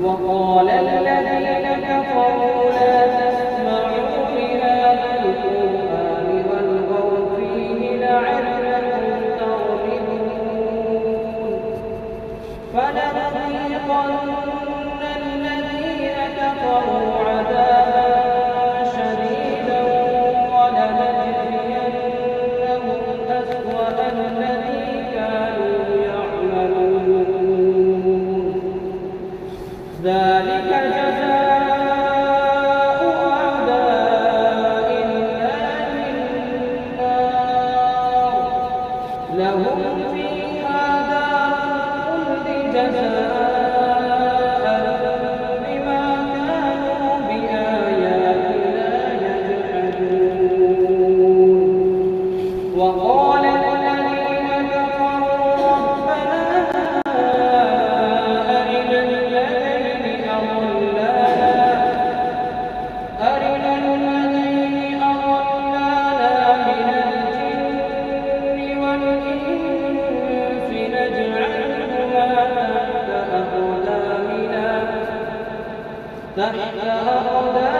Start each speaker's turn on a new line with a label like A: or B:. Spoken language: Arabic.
A: وقال الذين كفروا لا تسمعوا لهذا القرآن والغوا فيه لعلكم تغلبون فلنذيقن الذين كفروا عذابا شديدا ولنجزينهم أسوأ الذي كانوا يعملون ذلك جزاء أعداء الله النار لهم فيها دار الخلد جزاء بما كانوا بآياتنا يجحدون وقال الذين كفروا ربنا أرنا الذين أضلانا من الجن والإنس نجعلهما تحت أقدامنا